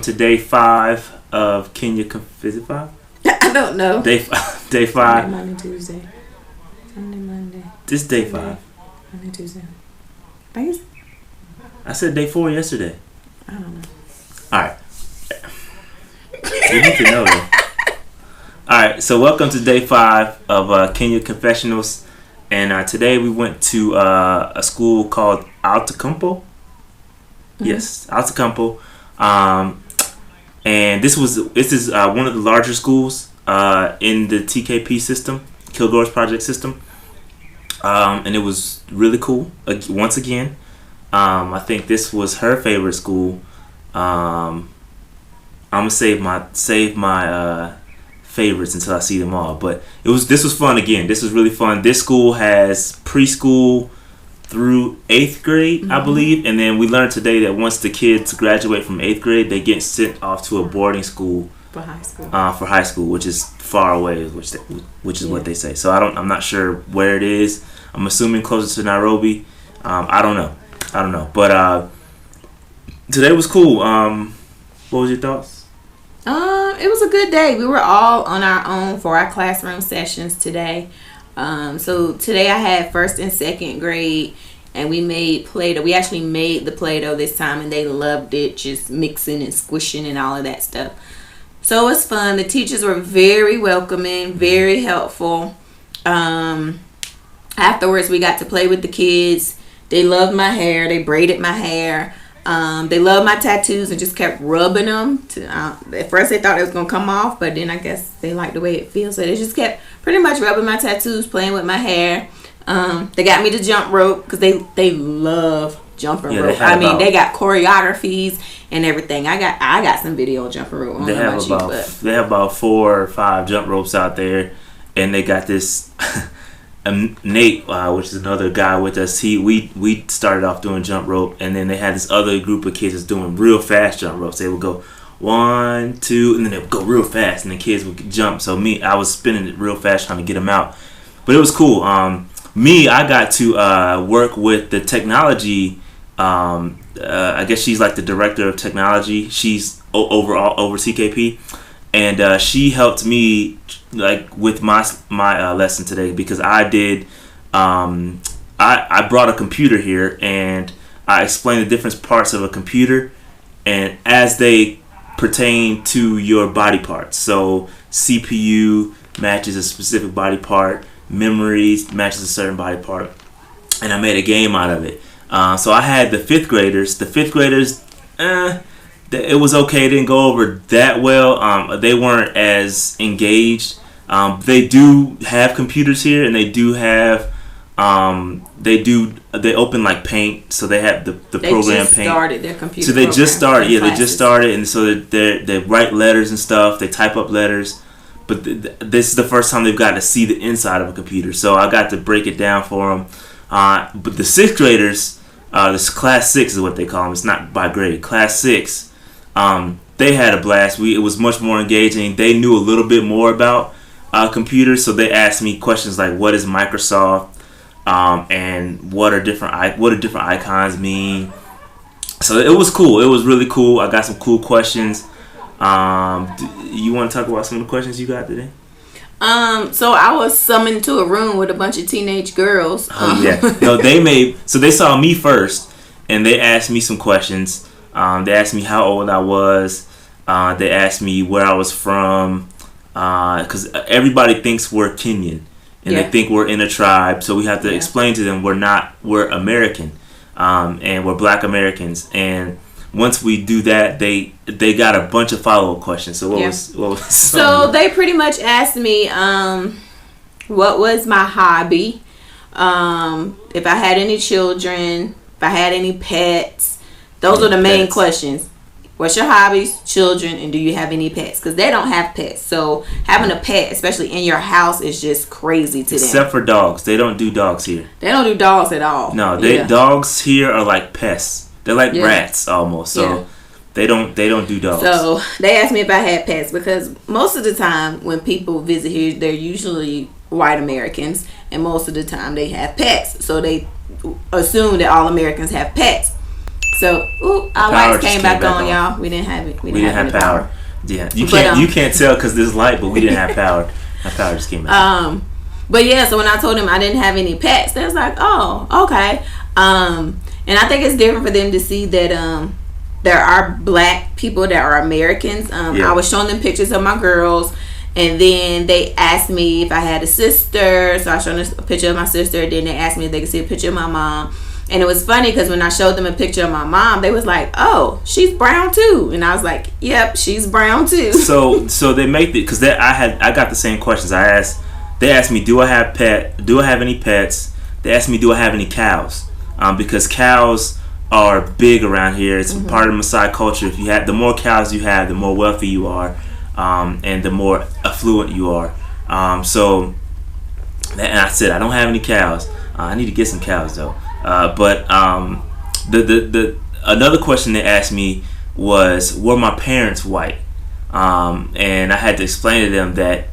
to day 5 of Kenya. Is it 5? I don't know. Day 5. Sunday, Monday, Tuesday. Sunday, Monday. This is day 5. Monday, Tuesday. I said day 4 yesterday. I don't know. Alright. You need to know that. Alright, so welcome to day 5 of Kenya Confessionals. And today we went to a school called Oltikampu. Mm-hmm. Yes, Oltikampu. And this is one of the larger schools in the TKP system, Kilgore's project system. And it was really cool. Once again, I think this was her favorite school. I'm gonna save my favorites until I see them all. But this was fun again. This was really fun. This school has preschool through 8th grade, I believe, and then we learned today that once the kids graduate from 8th grade, they get sent off to a boarding school for high school. For high school, which is far away, which is what they say. So I'm not sure where it is. I'm assuming closer to Nairobi. I don't know. But today was cool. What was your thoughts? It was a good day. We were all on our own for our classroom sessions today. So today I had 1st and 2nd grade, and we made Play-Doh. We actually made the Play-Doh this time, and they loved it, just mixing and squishing and all of that stuff. So it was fun. The teachers were very welcoming, very helpful. Afterwards, we got to play with the kids. They loved my hair. They braided my hair. They loved my tattoos and just kept rubbing them. At first, they thought it was going to come off, but then I guess they liked the way it feels. So they just kept pretty much rubbing my tattoos, playing with my hair. They got me to jump rope because they love jumping rope. They got choreographies and everything. I got some video jumping rope. They have about 4 or 5 jump ropes out there, and they got this. Nate, which is another guy with us, we started off doing jump rope, and then they had this other group of kids that's doing real fast jump ropes. They would go 1, 2, and then they would go real fast, and the kids would jump. So I was spinning it real fast trying to get them out, but it was cool. I got to work with the technology. I guess she's like the director of technology. She's over TKP, and she helped me like with my lesson today because I did. I brought a computer here and I explained the different parts of a computer and as they pertain to your body parts. So CPU matches a specific body part, memory matches a certain body part, and I made a game out of it. So I had the 5th graders. The 5th graders, it was okay. It didn't go over that well. They weren't as engaged. They do have computers here, and they do have they open like Paint, so they have the program Paint. They just started their computer. So they just started, they just started, and so they write letters and stuff. They type up letters, but this is the first time they've got to see the inside of a computer. So I got to break it down for them. But the 6th graders, this class 6 is what they call them. It's not by grade. Class 6, they had a blast. It was much more engaging. They knew a little bit more about computers, so they asked me questions like, "What is Microsoft?" And what do different icons mean? So it was cool. It was really cool. I got some cool questions. You want to talk about some of the questions you got today? So I was summoned to a room with a bunch of teenage girls. No, they saw me first, and they asked me some questions. They asked me how old I was. They asked me where I was from. Because everybody thinks we're Kenyan and they think we're in a tribe, so we have to explain to them we're American, and we're Black Americans. And once we do that, they got a bunch of follow-up questions. So what was so they pretty much asked me what was my hobby, if I had any children, if I had any pets. Those are the main questions. What's your hobbies, children, and do you have any pets? Because they don't have pets. So having a pet, especially in your house, is just crazy to them. Except for dogs. They don't do dogs here. They don't do dogs at all. No, dogs here are like pests. They're like rats almost. So they don't do dogs. So they asked me if I had pets because most of the time when people visit here, they're usually white Americans, and most of the time they have pets. So they assume that all Americans have pets. So, our Power lights just came back on, y'all. We didn't have it. We didn't have power. Yeah, you can't tell because there's light, but we didn't have power. Our power just came back. But yeah, so when I told them I didn't have any pets, they was like, "Oh, okay." And I think it's different for them to see that there are black people that are Americans. I was showing them pictures of my girls, and then they asked me if I had a sister. So I showed them a picture of my sister. Then they asked me if they could see a picture of my mom. And it was funny because when I showed them a picture of my mom, they was like, "Oh, she's brown too." And I was like, "Yep, she's brown too." So they make it because I got the same questions. They asked me, "Do I have any pets?" They asked me, "Do I have any cows?" Because cows are big around here. It's part of the Maasai culture. The more cows you have, the more wealthy you are, and the more affluent you are. And I said, "I don't have any cows. I need to get some cows though." But the another question they asked me was, were my parents white? And I had to explain to them that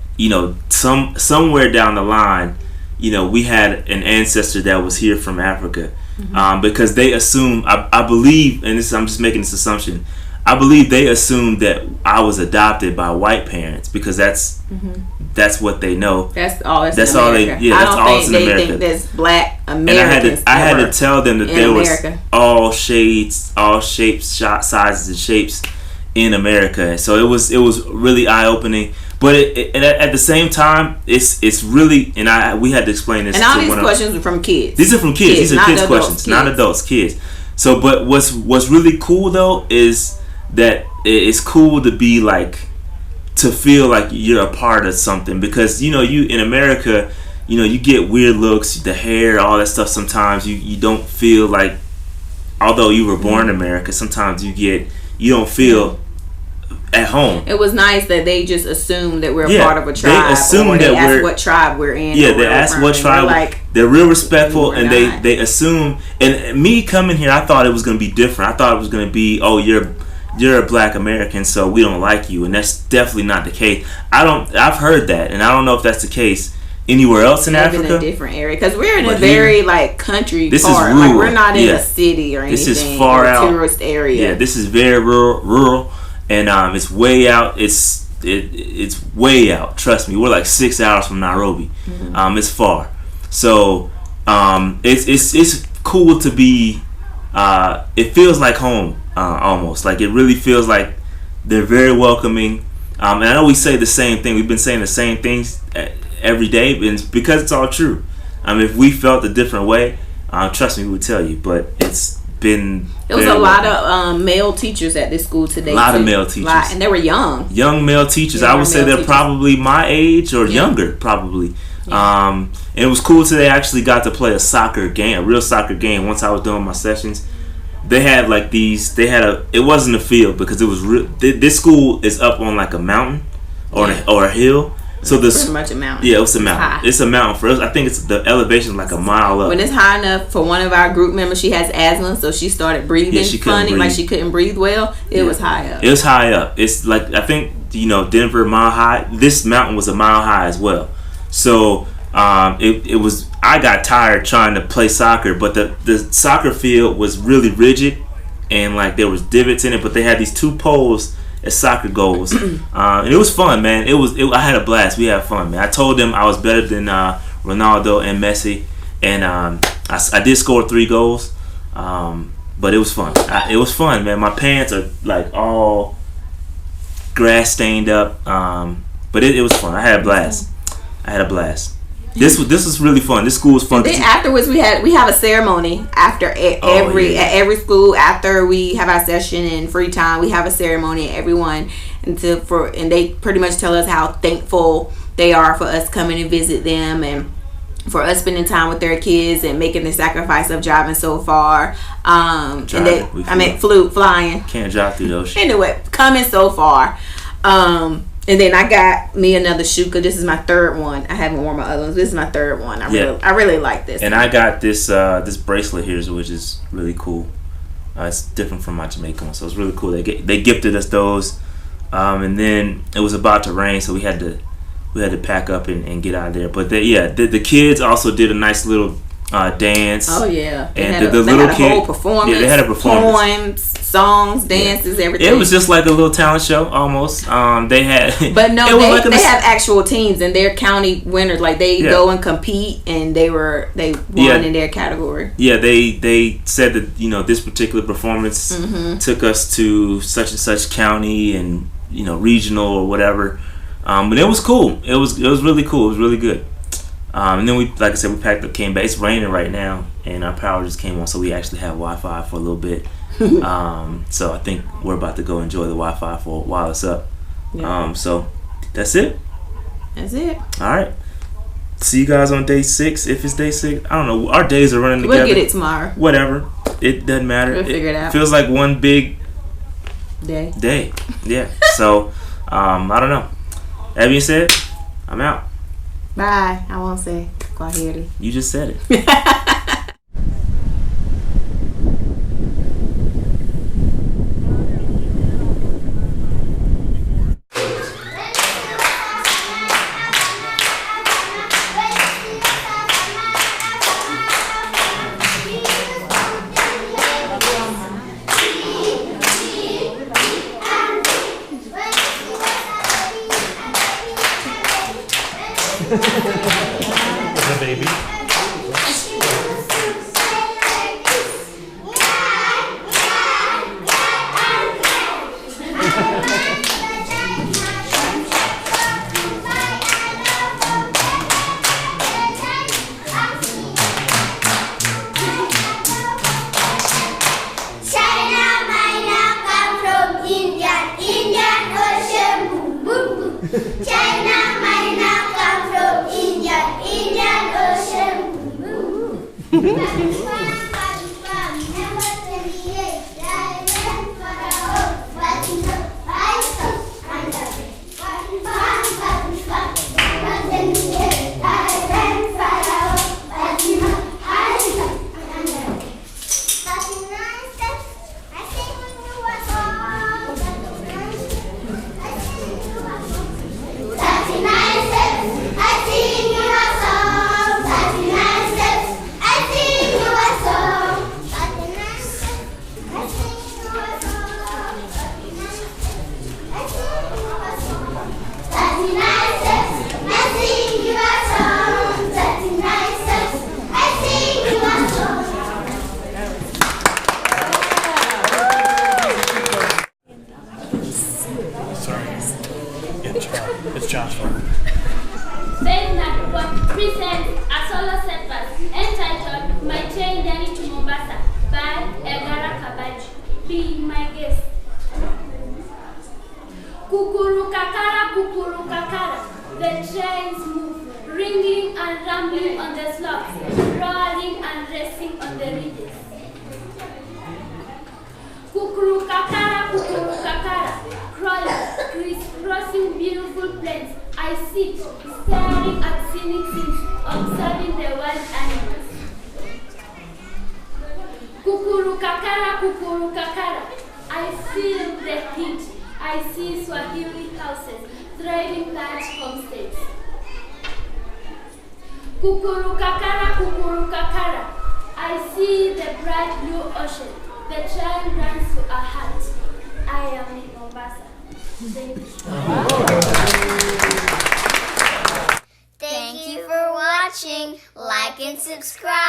somewhere down the line, we had an ancestor that was here from Africa, because they assume I believe, and I'm just making this assumption. I believe they assumed that I was adopted by white parents because that's what they know. That's all. That's all they. Yeah, that's all it's in America. They think there's black Americans. And I had to tell them that there was all shades, all shapes, sizes, and shapes in America. So it was really eye opening. But at the same time, it's really, and we had to explain this. And all these questions are from kids. These are from kids. These are kids' questions, not adults, kids. So, but what's really cool though is that it's cool to be to feel like you're a part of something, because you in America, you get weird looks, the hair, all that stuff. Sometimes you don't feel like, although you were born in America, sometimes you don't feel at home. It was nice that they just assumed that we're a part of a tribe. They assume that asked what tribe we're in. Yeah, they ask what tribe. They're real respectful, and they assume. And me coming here, I thought it was going to be different. I thought it was going to be, oh, you're a black American, so we don't like you, and that's definitely not the case. I've heard that, and I don't know if that's the case anywhere else in Africa. In a different area, because we're in a very country this part. Is rural. We're not in a city or anything. This is far out, tourist area. Yeah, this is very rural, and it's way out. It's way out. Trust me, we're 6 hours from Nairobi. It's far, so it's cool to be. It feels like home. Almost it really feels like they're very welcoming, and I know we say the same thing. We've been saying the same things every day, and it's because it's all true. If we felt a different way, trust me, we would tell you. But it's been. There was a lot of male teachers at this school today. A lot of male teachers, and they were young male teachers. I would say they're probably my age or younger, probably. Yeah. And it was cool today. I actually got to play a real soccer game. Once I was doing my sessions. They had it wasn't a field because it was this school is up on a mountain or a hill. So this pretty much a mountain. Yeah, it's a mountain. It's a mountain for us. I think it's the elevation a mile up. When it's high enough for one of our group members, she has asthma, so she started breathing funny, she couldn't breathe well. It was high up. It was high up. It's I think Denver mile high. This mountain was a mile high as well. So it was. I got tired trying to play soccer, but the soccer field was really rigid, and there was divots in it. But they had these 2 poles as soccer goals, and it was fun, man. I had a blast. We had fun, man. I told them I was better than Ronaldo and Messi, and I did score 3 goals, but it was fun. It was fun, man. My pants are all grass stained up, but it was fun. I had a blast. This was really fun. This school was fun. And then afterwards, we have a ceremony after every school. After we have our session and free time, we have a ceremony. Everyone and they pretty much tell us how thankful they are for us coming and visit them, and for us spending time with their kids and making the sacrifice of driving so far. Flying. Can't drive through the ocean. Anyway, coming so far. And then I got me another shoe because this is my 3rd one. I haven't worn my other ones. This is my 3rd one. I really like this. And I got this this bracelet here, which is really cool. It's different from my Jamaican one, so it's really cool. They gifted us those, and then it was about to rain, so we had to pack up and get out of there. But the kids also did a nice little dance. Oh yeah, and the little had a kid whole performance. Yeah, they had a performance. Poems, songs, dances, everything. It was just like a little talent show almost. They had, but no, they have actual teams and they're county winners. Like they go and compete, and they won in their category. Yeah, they said that this particular performance took us to such and such county and regional or whatever. But it was cool. It was really cool. It was really good. And then like I said, we packed up, came back. It's raining right now, and our power just came on, so we actually have Wi-Fi for a little bit. So I think we're about to go enjoy the Wi-Fi for while it's up. Yeah. So that's it. That's it. All right. See you guys on day 6. If it's day 6, I don't know. Our days are running together. We'll get it tomorrow. Whatever. It doesn't matter. We'll figure it out. Feels like one big day. Yeah. So I don't know. That being said, I'm out. Bye. I won't say Kwaheri. You just said it. The baby. It's Joshua. Faith Network presents a solo set entitled My Train Journey to Mombasa by Egara Kabaji. Be my guest. Kukuru kakara, the trains move, ringing and rumbling on the slopes, rolling and racing on the ridges. Kukuru kakara, crawling, crisscrossing beautiful plains. I sit, staring at scenic scenes, observing the wild animals. Kukuru kakara, I feel the heat. I see Swahili houses, thriving thatch homesteads. Kukuru kakara, I see the bright blue ocean. The train runs to a hut. I am in Mombasa. Thank you for watching. Like and subscribe.